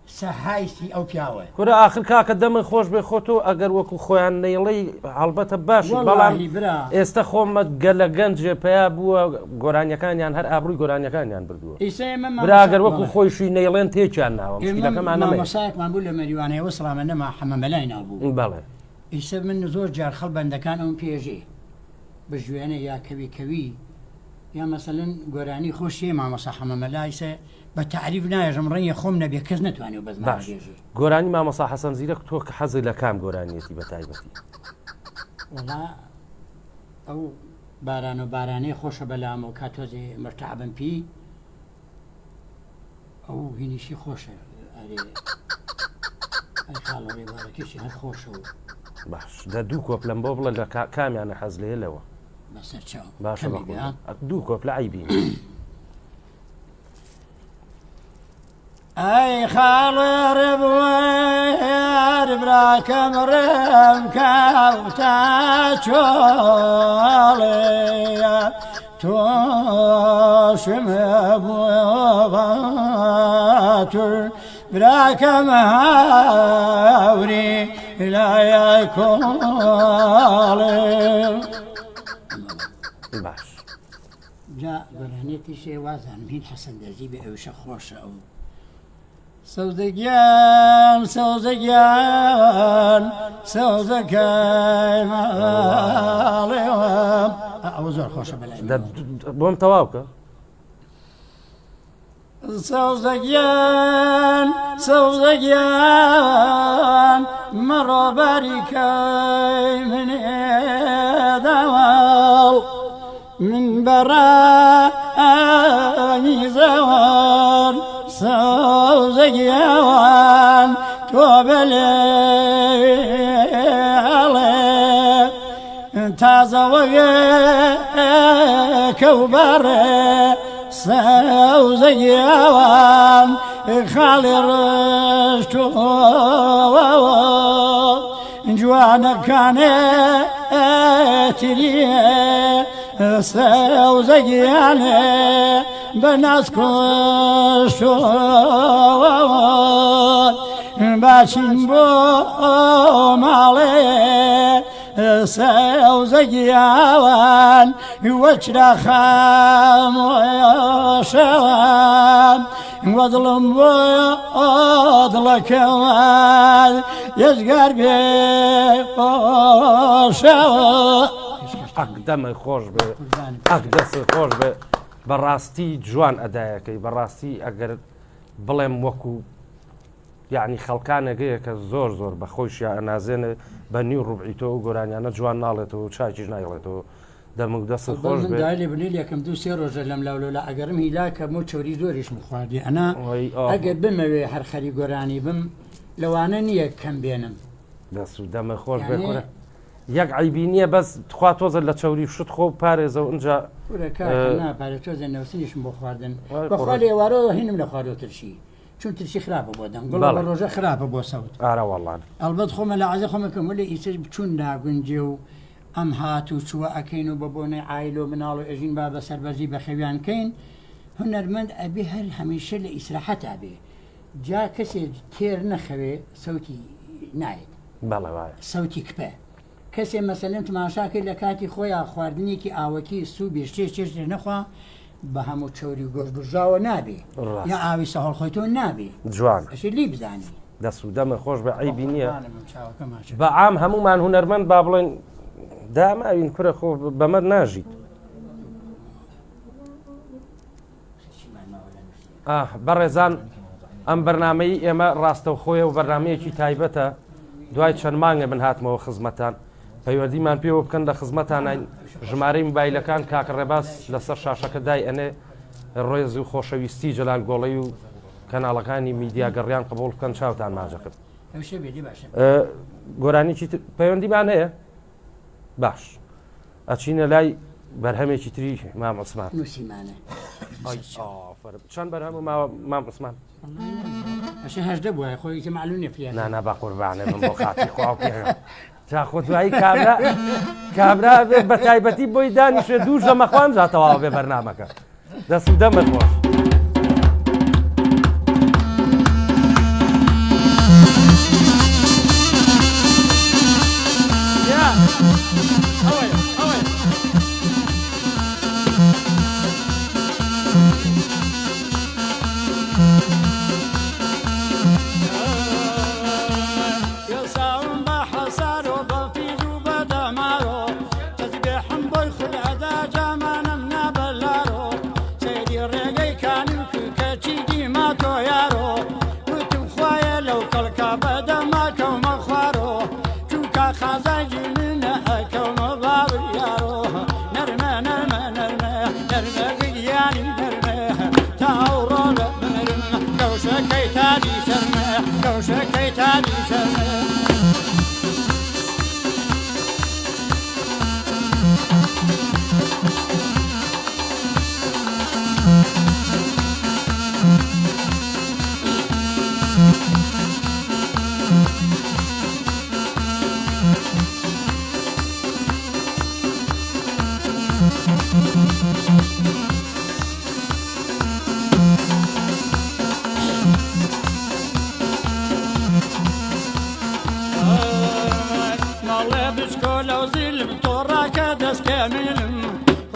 سەهایستی ئەو پیاوە کورە ئاخر کاکە دەمن خۆش بێ خۆتۆ ئەگەر وەکو خۆیان نەیڵی هەڵبەتە باشی بەڵام ئێستا خۆمە گەلە گەنجێ پیا بووە گۆرانیەکانیان هەر ئابرووی گۆرانیەکانیان بردووە براگەر وەکو خۆیشی نەیڵێن تێکیان ناوە مامەسایەکمان بوو لە مەریوانەوە سڵامە نەما حەمەمەلای نابوو بەڵێ ئیسە من زۆر جار خەڵ بەندەکان ئەوم پێژێ بە ژوێنە یا کەوی یا مەسەلەن گۆرانی خۆشیێ مامەسا حەمەمەلایسە بە تعریف نایژم ڕەنگە خۆم نەبێ کەس نتوانێت بەس گۆرانی مامەسا حەسەن زیرەک تۆ کە حەزی لە کام گۆرانیەتی بە تایبەتی وڵا ئەو باران و بارانەی خۆشە بەلام و کاتۆزێ مرتعبم پی ئەو هینیشی خۆشە خاڵە ڕێبارەکەشی هەر خۆشە و باش دە دوو کۆپ لەم بۆ بڵە لە کامیانە حەز لێ لەوە باشە دوو کۆپ لە عیبین ئەی خاڵێ ڕێبوەر براکەم ڕێم کەوتە چۆڵێ تۆشمە بووە تور براکەم هاوری لایە کۆڵێ باش جا گۆرانێتی شێ وازانم هین حەسەن دەرزی بێ ئەوشە خۆشە ئەو سەوزەگیان سەوزەکەی ماڵێوە ئەوە زۆر خۆشە بەلای بۆم تەواو بکە سەوزەگیان مەڕۆبەریکەی منێداوەڵ من بەڕانی زەوان سەوزەگیان تۆ بەلێڵێ تا كوبر سوزيوان خالي رشتو جوانا كانت لي سوزياني بناس كشتو باشين بو مالي سوزيوان وجرا خاموشوان وظلم وضلك يزقر بوشوان ئەقدەمە خۆش بێ ئەقدەسی خۆش بێ بەڕاستی جوان ئەدایەکەی بەڕاستی ئەگەر بڵێم وەکو یعنی خەڵکانێکەیە کە زۆر زۆر بە خۆشیان ئەنازێنێ بە نیو ڕوبعی تۆ و گۆرانیانە جوان ناڵێتەوە چاکیش نایڵێتەوە دەمک دەست خۆش بێ دایلی بنیل یەکەم دوو سێ ڕۆژە لەم لاولۆلا ئەگەرم هیلاکە بۆ چۆری زۆریشم خواردی ئەنا ئەگەر بمەوێ هەر خەری گۆرانی بم لەوانە نییە کەم بێنم دەست و دەمە خۆش بێ کورە یەک عیبی نییە بەس خوا تۆزە لە چاوری شت خۆ پارێزە و اینجا پارێ تۆزە نەوسنیشم بۆ خواردن بەخوا لێوارەوە هینم لە خواردۆ ترشی چون ترشی خراپە بۆ دەم گوڵ بە ڕۆژە خراپە بۆ سەوت ئاراوەڵان ئەلبەت خۆمە لە عەزە خۆمەکەم وەلێ ئیسەر بچوون ناگونجێ و ئەم هات و چووە ئەکەین و بە بۆنەی عایل و مناڵ و ئەژین با بە سەربەرزی بە خەویان کەین هونەرمەند ئەبێ هەر هەمیشە لە ئیسراحەتا بێ جا کەسێ تێر نەخەوێ سەوتی نایێت بەڵێ وایە سەوتی کپە کەسێ مەسەلەن تماشاکەی لە کاتی خۆیان خواردنێکی ئاوەکی سوو بێشتێ چێش لێ نەخوا بە هەموو چۆری گۆشت بژاوە نابێ یا ئاوی سەهۆڵ خۆیتۆ نابێ جوان ئەشی لی بزانی دەست و دەمە خۆش بە عیبی نییە بە عام هەمومان هونەرمەند با بڵێن داماوین کورە خۆ بەمە ناژیت بەڕێزان ئەم بەرنامەی ئێمە ڕاستەوخۆیە و بەرنمەیەکی تایبەتە دوای چەند مانگە من هاتمەوە خزمەتان پەیوەندیمان پێوە بکەن لە خزمەتان ژمارەی موبایلەکان کاکە ڕێباز لەسەر شاشەکە دای ئەنێ ڕێز و خۆشەویستی جەلال گۆڵەی و کەناڵەکانی میدیا گەڕیان قبول بکەن چاوتان ماجەکرد گۆرانیی پەیوەندیمان هەیە باش ئەچینە لای بەرهەمێکی تری مام عوسمان چەند بەرهەم مام عوسمان هەشدە بووە خۆی معلومێ پێ نانا بە قوربانە من بۆ خاتی خوا جا خۆ دوایی کابرا بە تایبەتی بۆی دانیشە دووش دەمەخوان جاتەواوە بێ بەرنامەکە دەست و دەمە خۆش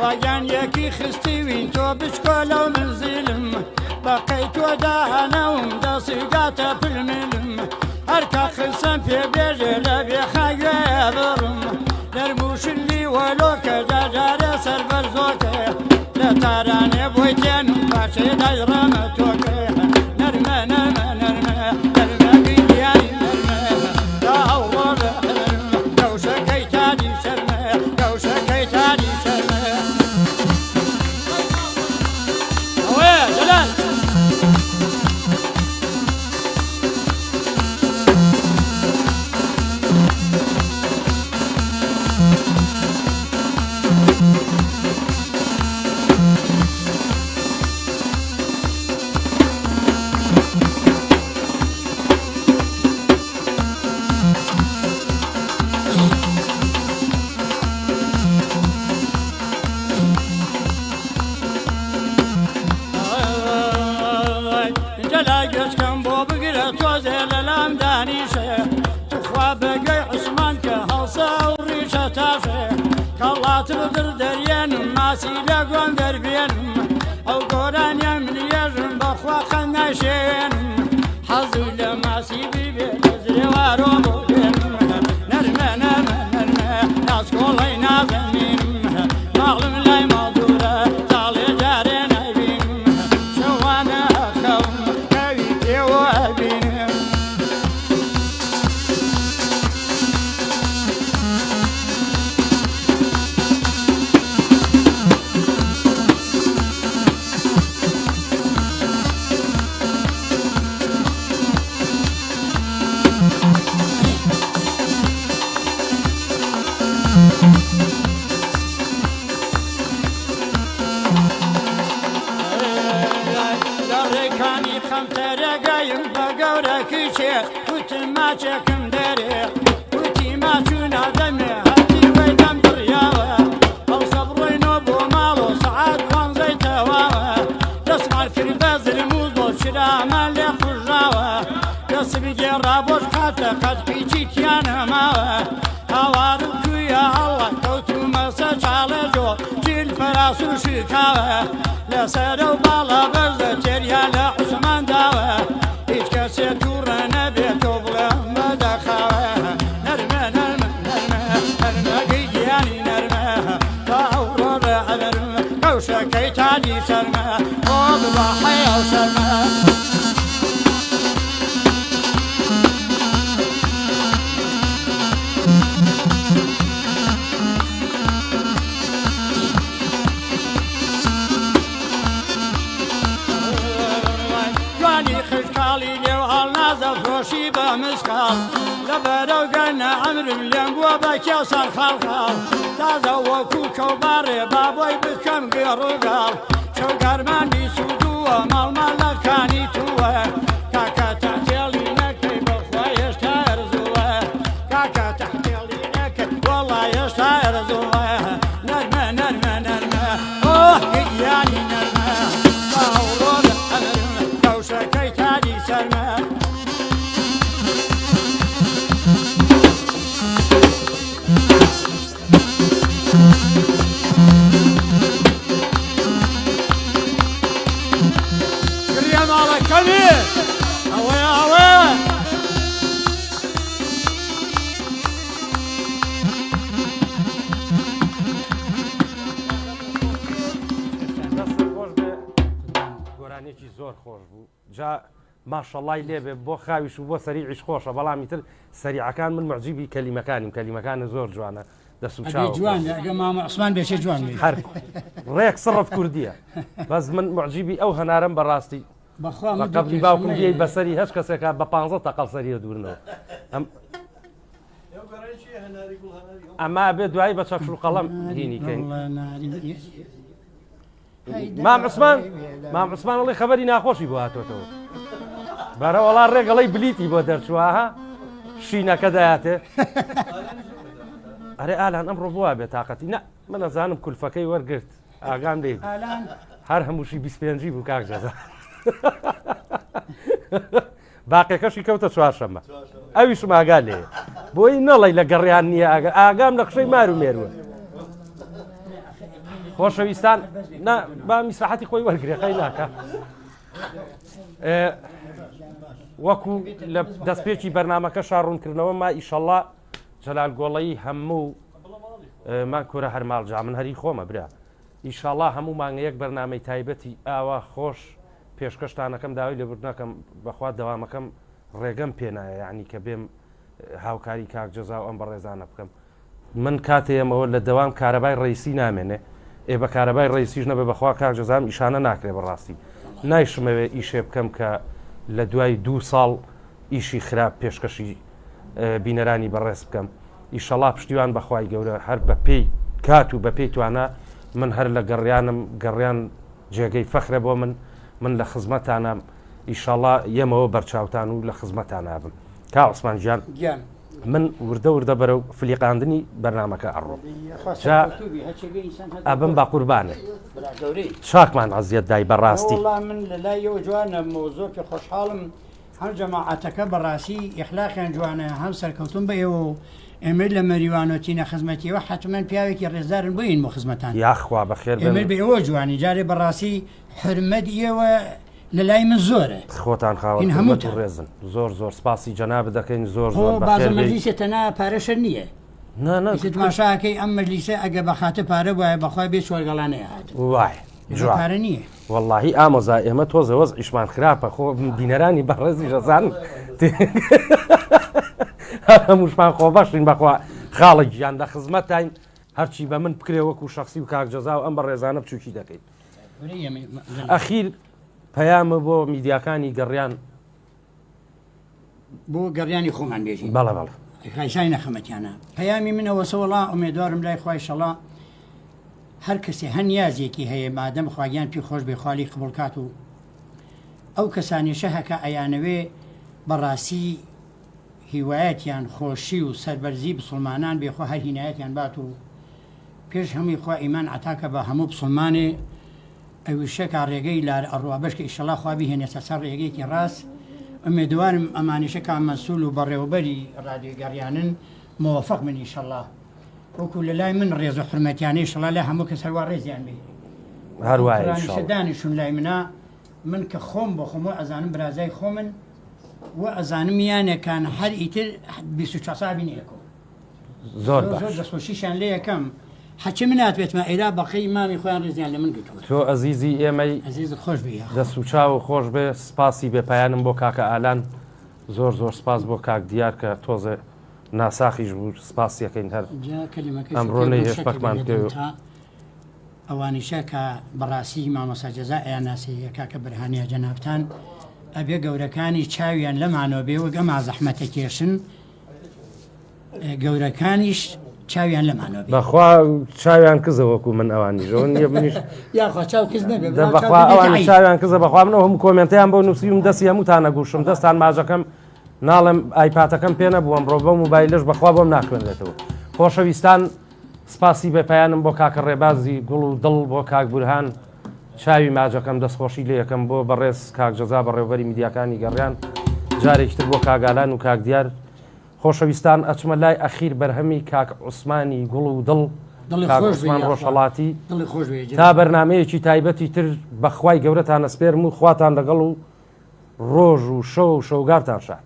خواجان یەکی خستیوین تۆ بچکۆلە و منزیلم بەقەی تۆ داهەنەوم دەسیگاتە پلملم هەرکە خسەم پێبێژێ لە بێخاگوێ بڕم دەرموشلی وەلۆکە جاجارە سەربەر زۆکە لە تارانێ بۆی تێنم پاچێ دەیڕەمە تۆکە نەرمە نەرمە نەرمە نەرمە گیانی نەرمە دا ئەوڕۆ گەوشەکەی تادی سەرمە گەوشەکەی تادی سەرمە جلال لا جشكم بو بقرة توزي للام دانيشة تخوى بقي عثمان كهوصة وريشة تاشة كاللات بدر دريان ماسي لقوان دربين او قران يمن يجن بخوا خناشين حظو لماسي بيبي نزري وارو بوين نرمى نرمى نرمى ناس كولي نازمين معلم لاي مدورة طالي جاري نايبين شوانا خوم كويتي وابين داركاني خمتر قايم بقورة كيشي وتما شكم داري وتي ما شونا دمي هاتي ويدم برياوة الصبرين ابو مالو سعاد وانزي تواوة تسمع الكرباز الموزو شرا مالي خجاوة يصبي جرابوش خاطة قد كيشي تيانا ماوة هوارك يا الله كوتو مساج على جو جيل فراسو شكاوة لا سارو بالا برزة تريا لا عثمان داوة هيج كاسي تورانا بيتو بلا مدخاوة نرمى نرمى نرمى نرمى قياني نرمى تاورو رعبرمى كوشا كيتاني سرمى وضبا حيا وسرمى فروشي بمسخال لبرو قلنا عمر مليان وبكي صار خالخال تازا وكوكو باري بابوي بكم قيرو قال شو قرمان بيسودو مال مالكاني توه كاكا تحتيلي نكي بخوا يشتاير زوه كاكا تحتيلي نكي والله يشتاير زوه نرمى نرمى نرمى اوه يعني نرمى طاورون أمرمى كوشا كيتاني سرمى قريم على كبير اوي اوي دەست خۆش بێ گۆرانێکی زۆر خۆش بوو جا ماشەڵای لێبێ بۆ خاویش و بۆ سەریعیش خۆشە بەڵامی تر سەریعەکان من معجیبی کەلیمەکانیم کەلیمەکانە زۆر جوانە دەست و چاو جوان ئەگە مامە عوسمان بێشێ جوان بێ هەر ڕێک سڕف کوردیە بەس من معجیبی ئەو هەنارم بەڕاستی بەخوا بە قەبلی باوکم بیەی بەسەری هەچ کەسێکە بە 15 تەقەڵ سەریە دوورنەوە ئەما بێ دوایی بە چەفش و قەڵەم هینی کەین مام عوسمان وڵی خەبەری ناخۆشی بۆ هاتۆتەوە بەرە وەڵا ڕێگەڵی بلیتی بۆ دەرچووەها شینەکە دەیاتێ ئەرێ ئالان ئەمڕۆ بووە بێ تااقەتی نە من نەزانم کولفەکەی وەرگرت ئاگام لێ هەر هەمووشی 25 بوو کاک جەزا باقیەکەشی کەوتە چوارشەممە ئەویشم ئاگا لێ بۆی نەڵی لە گەڕیان نییە ئاگام لە قشەی مار و مێروە خۆشەویستان با میساحەتی خۆی وەرگێقەی ناکە وەکو لە دەستپێکی بەرنمەکە شاڕوونکردنەوە ما ئیشەڵڵا جەلال گۆڵەیی هەموو مان کورە هەرماڵجا من هەری خۆمە برا ئیشەڵڵا هەموو مانگە یەک بەرنامەی تایبەتی ئاوا خۆش پێشکەشتانەکەم داوای لەبوردنەکەم بەخوا دەوامەکەم ڕێگەم پێنایە یعنی کە بێم هاوکاری کاک جەزا و ئەم بە ڕێزانە بکەم من کاتێمەوە لە دەوام کارەبای ڕیسی نامێنێ ئێ بە کارەبای ڕیسیش نەبێ بەخوا کاک جەزام ئیشانە ناکرێ بەڕاستی نایشمەوێ ئیشێ بکەم کە لە دوای 2 ساڵ ئیشی خراپ پێشکەشی بینەرانی بەڕێز بکەم ئیشەڵا پشتیوان بەخوای گەورە هەر بە پێی کات و بە پێی توانە من هەر لە گەڕیان جێگەی فەخرە بۆ من لە خزمەتانە ئیشەڵا یەمەوە بەرچاوتان و لە خزمەتان نابم کا عوسمان گیان من وردە بەرەو فلیقاندنی بەرنامەکە ئەڕۆ ئەبم بە قوربانێ چاکمان عەزیەت دای بەڕاستی من لە لایەوە جوانە مۆزۆ پێ خۆشحاڵم هەم جەماعەتەکە بەڕاستی ئیخلاقیان جوانە هەم سەرکەوتون بە ئێوە و ئێمە لە مەریوانۆتینە خزمەتیەوە حتممەن پیاوێکی ڕێزدارن بۆین بۆ خزمەتان یاخوا بەخێر ئێمە بە ئێوە جوانی جارێ بەڕاستی حرمەت ئێوە لە لای من زۆرە خۆتان خاوەن هەموو ڕێزن زۆر سپاسی جەناب دەکەین زۆر بازە مەجلیسێتەنا پارەشە نییە ماشاکەی ئەم مەجلیسە ئەگە بەخاتە پارە وایە بەخوای بێ سوەرگەڵانەیە هات وای پارە نییە واللهی ئامۆزا ئێمە تۆزە وەز ئیشمان خراپە خۆ بینەرانی بەڕێزی ژەزان هەمووشمان خۆ بەشین بەخوا خاڵە گیان دە خزمەتین هەرچی بە من بکرێ وەکو شخصی و کاکجەزا و ئەم بە ڕێزانە بچووکی دەکەیت ئەخیر پەیامە بۆ میدیاکانی گەڕیان بۆ گەڕیانی خۆمان بێژین بەڵە خایشای نەخەمەتیانە پەیامی منەوە سەوەڵا ئومێدوارم لای خوای شەڵا هەر کەسێ هەنیازێکی هەیە مادەم خواگیان پێی خۆش بێ خاڵی قبولکات و ئەو کەسانیشە هەکە ئەیانەوێ بەڕاستی هیوایەتیان خۆشی و سەربەرزی بسڵمانان بێخۆ هەر هینایەتیان بات و پێش هەمووی خوا ئیمان عتاکە بە هەموو بسڵمانێ ئەویشەکە ڕێگەی لار ئەڕوا بەشکە ئیشەڵا خوابی هێنێتە سەر ڕێگەیەکی ڕاست ئەمێدوارم ئەمانیشەکە مەسوول و بەڕێوەبەری ڕادیۆگەڕیانن موفق من ئیشەڵا وەکو لە لای من ڕێز و حرمەتیانەی شڵا لە هەموو کەس هەروە ڕێزیان بێ هەروایە دانیشون لای منە من کە خۆم بۆ خۆم ئەزانم برازای خۆ من و ئەزانم یانەکان هەر ئیتر 24 سابینەکە زۆر دەستخۆشیشان لێ یەکەم حەچی من هاتوێتمە ئێرا بەقەی مامی خۆیان ڕێزیان لە من گرتووە تۆ ئەزیزی ئێمەی ئەزیز خۆش بێ دەست و چاو خۆش بێ سپاسی بێپایانم بۆ کاکە ئالان زۆر سپاس بۆ کاک دیار کە تۆزە ناساخیش بوو سپاسیەکەین هەر ئەمڕۆنەی هێشتپەکمان کرد ئەوانیشە کە بەڕاستی مامۆستا جەزا ئەیاناسی کاکە بەرهانیە جەنابتان ئەبێ گەورەکانی چاویان لەمانەوە بێ وەک ئەما زەحمەتە کێشن گەورەکانیش چاویان لەمانەوە بەخوا چاویان کزە وەکو من ئەوانی ژۆن نیە منیش یاخوا چاو کز نەبێ بەخوا ئەوانی چاویان کزە بەخوا منەوە هەموو کۆمنتیان بۆ نووسیم دەستی هەمووتان نەگوشم دەستان ماژەکەم ناڵم ئایپاتەکەم پێ نەبووم ڕۆ بە موبایلش بەخوا بۆم ناکوێنێتەوە خۆشەویستان سپاسی بەپایانم بۆ کاکە ڕێبازی گوڵ و دڵ بۆ کاک بورهان چاوی ماجەکەم دەستخۆشی لێ یەکەم بۆ بەڕێز کاک جەزا بەڕێوەبەری میدیاکانی گەڕیان جارێکتر بۆ کاگالان و کاک دیار خۆشەویستان ئەچمە لای ئەخیر بەرهەمی کاک عوسمانی گوڵ و دڵ عوسمان ڕۆژهەڵاتی تا بەرنمەیەکی تایبەتی تر بەخوای گەورەتان ئەسپێرم و خواتان لەگەڵ و ڕۆژ و شەو و شەوگارتان شات.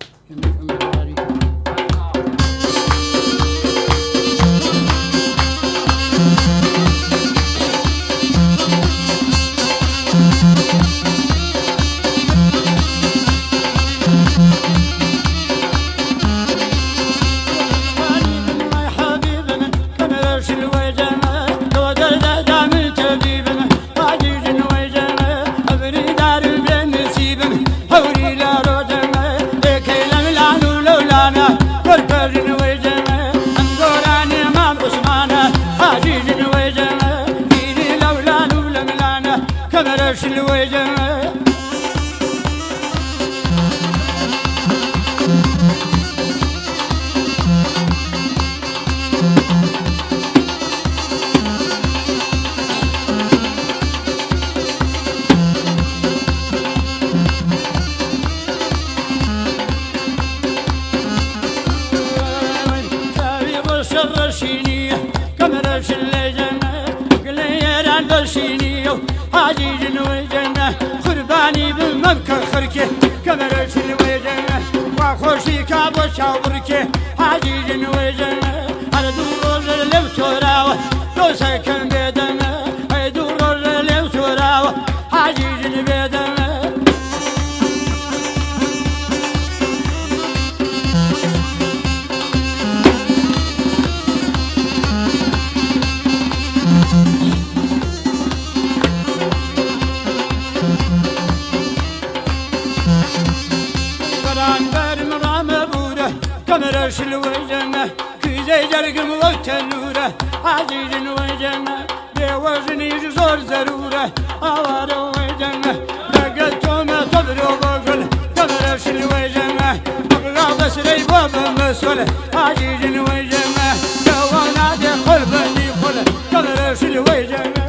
Baba سوله عجيج وجمه جوانا دي قلبني قل كبرش الوجمه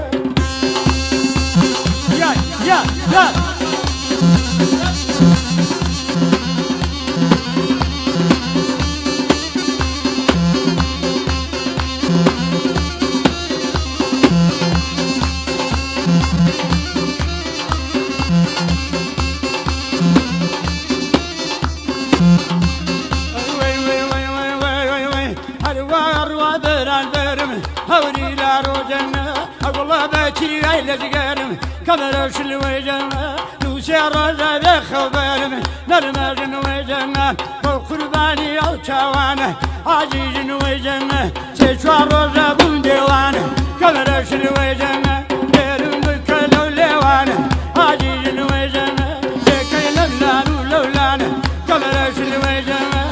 يا هوري لا روجنا أقول الله باتي عيلة جارم كمرش الوجنا نوسير رجع خبرم نرمج وجنا وقرباني أو توانا عجيج وجنا سيشوار رجع بندوانا كمرش الوجنا ديرم بكلو لوانا عجيج وجنا لكي لولانو لولانا كمرش الوجنا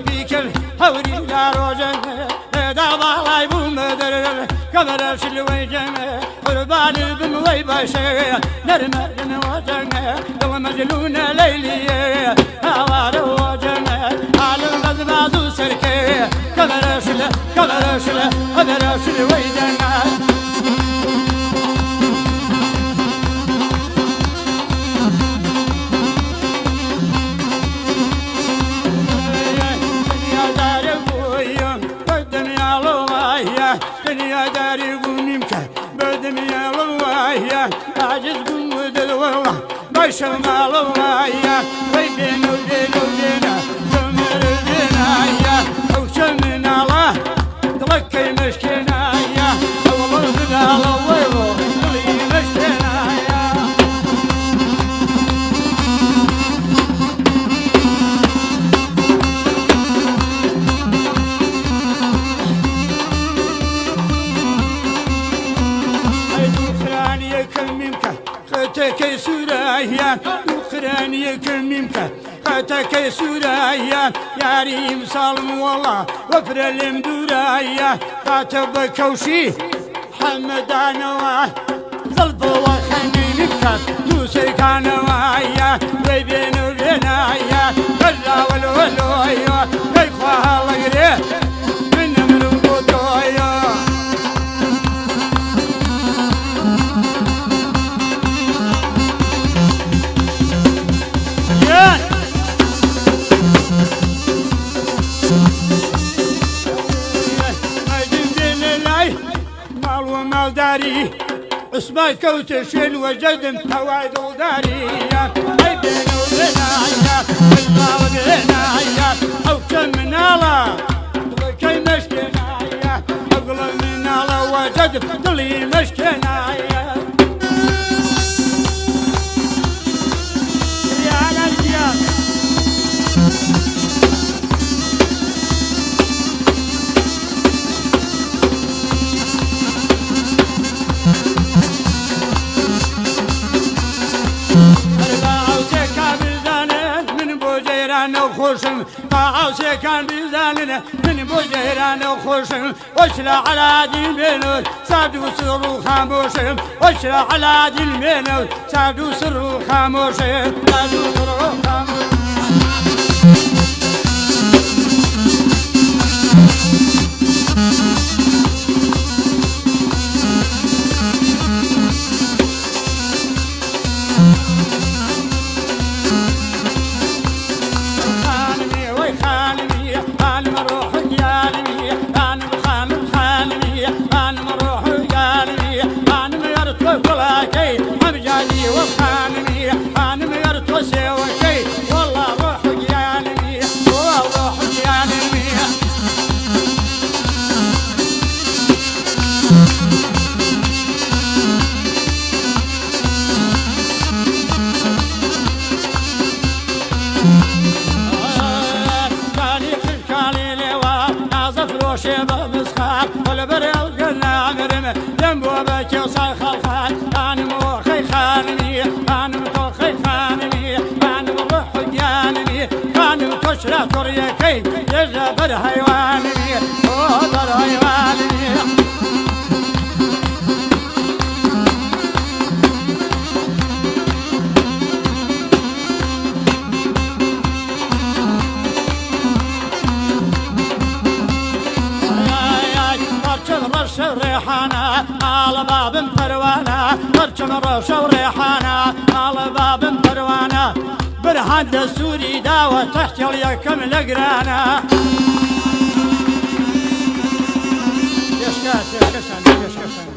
بيكر هوري لا روجنا دا بالاي بومدر كبرش الوجنا قربان بن ويبشر نرمد وجنا ومجنون ليلي هوار وجنا على الغزبازو سركي كبرش الوجنا دنيا داري قومك بدم يا الله عاجز قوم ودل والله ما شاء الله يا ويبين وبينا جمر بينا يا وشمنا الله تلقي مشكنا يا والله بنا الله تلقي مشكنا يا قتك سورايا أوكرانيا كميمك قتك سورايا يا ريم صالم والله وفرلم دورايا قاتب كوشي حمدانوا ظلف وخنينك دوسي كانوايا ويبين وبينايا ولا والولويا كيخوها الله من مربوطويا مال داري اسمع كوتشين وجدم هوايد وداري اي بين وبينايا الله وبينايا او كم من الله كي مشكنايا اقلب من الله وجدم دلي مشكنايا يا رجال خوشم عاوزة كان بزاننا من بوجهران خوشم وشلا على دين بينو سادو سرو خاموشم وشلا على دين بينو سادو سرو خاموشم سادو سرو خاموشم شباب مسخار ولا برا وقلنا عمرنا کوڕیەکەی دێژە بەر هەیوانی بەر هەیوانی ڕەشە و ڕێحانە ئاڵە بابم پەروانە بەرچەمە ڕەشە و ڕێحانە ئاڵە بابم پەروانە برهان لە سووری داوە تەحتێڵ یەکەم لە گرانە پێشکەشان